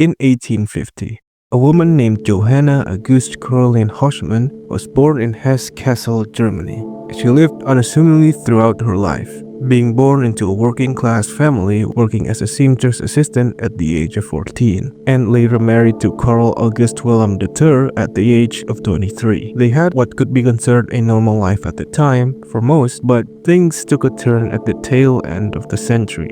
In 1850, a woman named Johanna Auguste Caroline Hoschmann was born in Hesse-Kassel, Germany. She lived unassumingly throughout her life, being born into a working-class family working as a seamstress assistant at the age of 14, and later married to Karl August Wilhelm de Ter at the age of 23. They had what could be considered a normal life at the time for most, but things took a turn at the tail end of the century.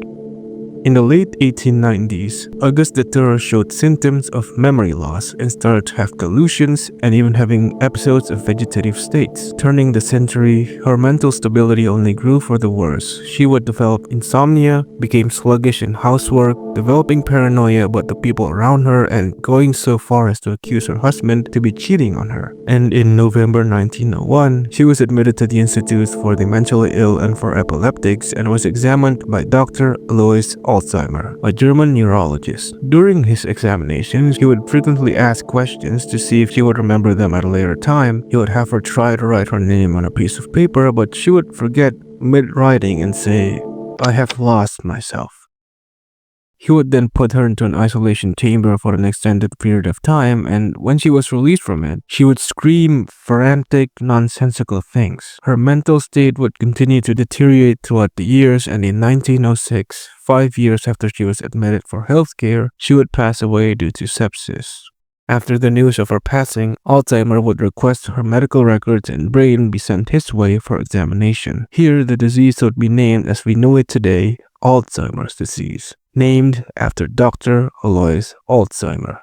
In the late 1890s, Auguste de Ter showed symptoms of memory loss and started to have delusions and even having episodes of vegetative states. Turning the century, her mental stability only grew for the worse. She would develop insomnia, became sluggish in housework, developing paranoia about the people around her, and going so far as to accuse her husband to be cheating on her. And in November 1901, she was admitted to the Institute for the Mentally Ill and for Epileptics and was examined by Dr. Alois Alzheimer, a German neurologist. During his examinations, he would frequently ask questions to see if she would remember them at a later time. He would have her try to write her name on a piece of paper, but she would forget mid-writing and say, "I have lost myself." He would then put her into an isolation chamber for an extended period of time, and when she was released from it, she would scream frantic, nonsensical things. Her mental state would continue to deteriorate throughout the years, and in 1906, 5 years after she was admitted for healthcare, she would pass away due to sepsis. After the news of her passing, Alzheimer would request her medical records and brain be sent his way for examination. Here, the disease would be named as we know it today, Alzheimer's disease, named after Dr. Alois Alzheimer.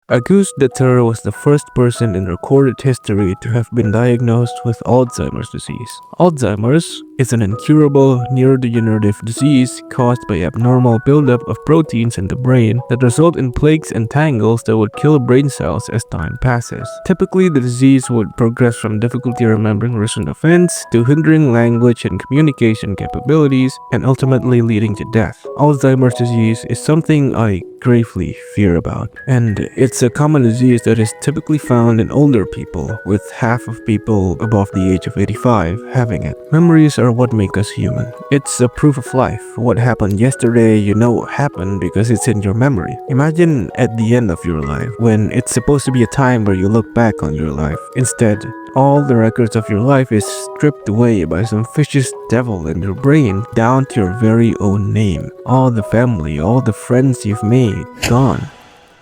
Auguste de Ter was the first person in recorded history to have been diagnosed with Alzheimer's disease. Alzheimer's is an incurable neurodegenerative disease caused by abnormal buildup of proteins in the brain that result in plaques and tangles that would kill brain cells as time passes. Typically, the disease would progress from difficulty remembering recent events to hindering language and communication capabilities and ultimately leading to death. Alzheimer's disease is something I gravely fear about, and it's a common disease that is typically found in older people, with half of people above the age of 85 having it. Memories are what make us human. It's a proof of life. What happened yesterday, you know what happened because it's in your memory. Imagine at the end of your life, when it's supposed to be a time where you look back on your life. Instead, all the records of your life is stripped away by some vicious devil in your brain, down to your very own name. All the family, all the friends you've made, gone.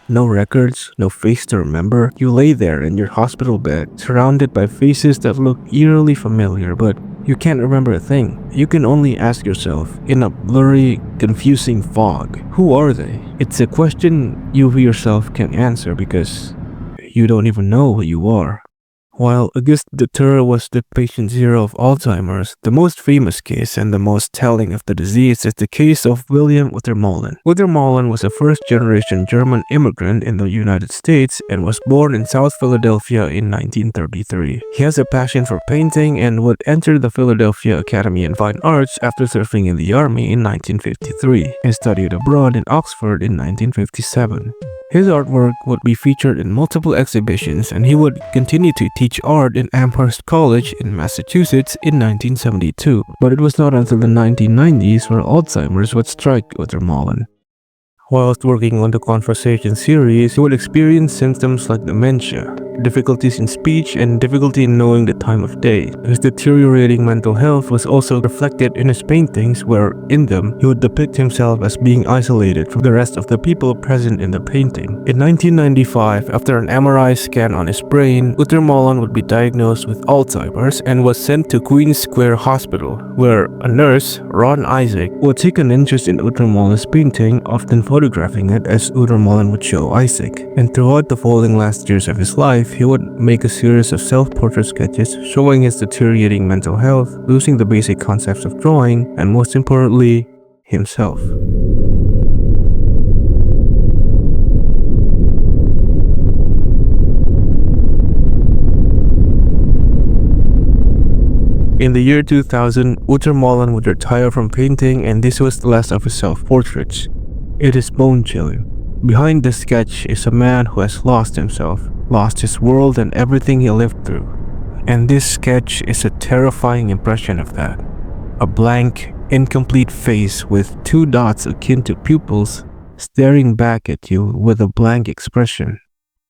No records, no face to remember. You lay there in your hospital bed, surrounded by faces that look eerily familiar, but you can't remember a thing. You can only ask yourself, in a blurry, confusing fog, who are they? It's a question you yourself can't answer because you don't even know who you are. While Auguste de Ter was the patient zero of Alzheimer's, the most famous case and the most telling of the disease is the case of William Utermohlen. Utermohlen was a first-generation German immigrant in the United States and was born in South Philadelphia in 1933. He has a passion for painting and would enter the Philadelphia Academy of Fine Arts after serving in the Army in 1953 and studied abroad in Oxford in 1957. His artwork would be featured in multiple exhibitions, and he would continue to teach art in Amherst College in Massachusetts in 1972. But it was not until the 1990s where Alzheimer's would strike Utermohlen. Whilst working on the Conversation series, he would experience symptoms like dementia, difficulties in speech, and difficulty in knowing the time of day. His deteriorating mental health was also reflected in his paintings, where, in them, he would depict himself as being isolated from the rest of the people present in the painting. In 1995, after an MRI scan on his brain, Utermohlen would be diagnosed with Alzheimer's and was sent to Queen's Square Hospital, where a nurse, Ron Isaac, would take an interest in Utermohlen's painting, often photographing it as Utermohlen would show Isaac. And throughout the following last years of his life, he would make a series of self-portrait sketches showing his deteriorating mental health, losing the basic concepts of drawing, and most importantly, himself. In the year 2000, Utermohlen would retire from painting, and this was the last of his self-portraits. It is bone-chilling. Behind this sketch is a man who has lost himself, lost his world and everything he lived through. And this sketch is a terrifying impression of that. A blank, incomplete face with two dots akin to pupils staring back at you with a blank expression.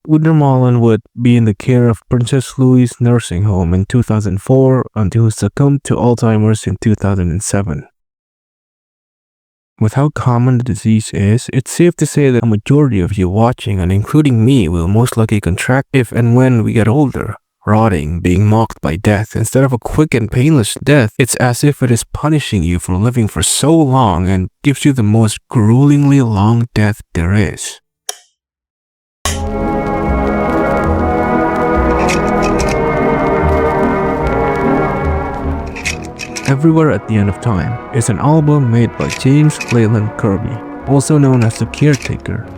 Udermalin would be in the care of Princess Louis nursing home in 2004 until he succumbed to Alzheimer's in 2007. With how common the disease is, it's safe to say that a majority of you watching, and including me, will most likely contract if and when we get older. Rotting, being mocked by death. Instead of a quick and painless death, it's as if it is punishing you for living for so long and gives you the most gruelingly long death there is. Everywhere at the End of Time is an album made by James Cleland Kirby, also known as the Caretaker.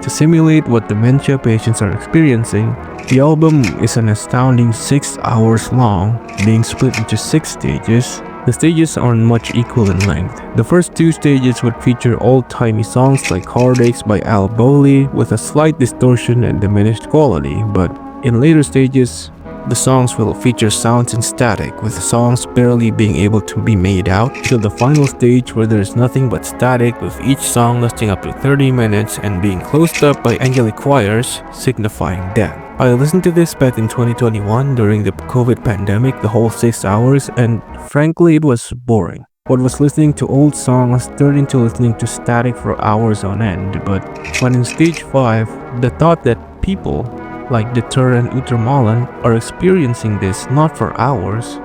To simulate what dementia patients are experiencing, the album is an astounding 6 hours long, being split into 6 stages. The stages aren't much equal in length. The first 2 stages would feature old-timey songs like Heartaches by Al Bowley with a slight distortion and diminished quality, but in later stages, the songs will feature sounds in static, with the songs barely being able to be made out, till the final stage where there is nothing but static, with each song lasting up to 30 minutes and being closed up by angelic choirs, signifying death. I listened to this back in 2021 during the COVID pandemic, the whole 6 hours, and frankly it was boring. What was listening to old songs turned into listening to static for hours on end, but when in stage 5, the thought that people like Deter and Utermalin are experiencing this not for hours,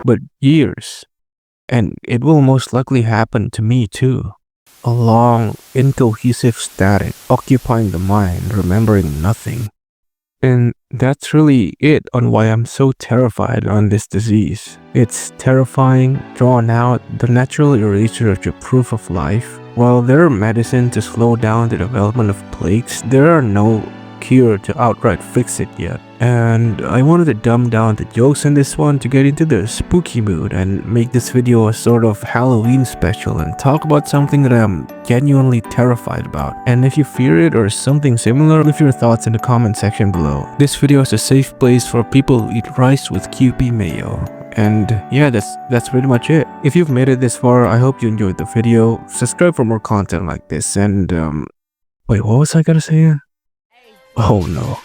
but years. And it will most likely happen to me too. A long, incohesive static occupying the mind, remembering nothing. And that's really it on why I'm so terrified on this disease. It's terrifying, drawn out, the natural erasure of your proof of life. While there are medicine to slow down the development of plagues, there are no cure to outright fix it yet. And I wanted to dumb down the jokes in this one to get into the spooky mood and make this video a sort of Halloween special and talk about something that I'm genuinely terrified about. And if you fear it or something similar, leave your thoughts in the comment section below. This video is a safe place for people who eat rice with QP mayo. And yeah, that's pretty much it. If you've made it this far, I hope you enjoyed the video. Subscribe for more content like this. And wait, what was I gonna say? Oh no.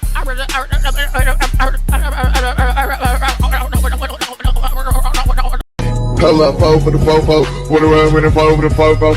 Pull up, 4 for the 4, 4. 41 with the 4 for the 4, 4.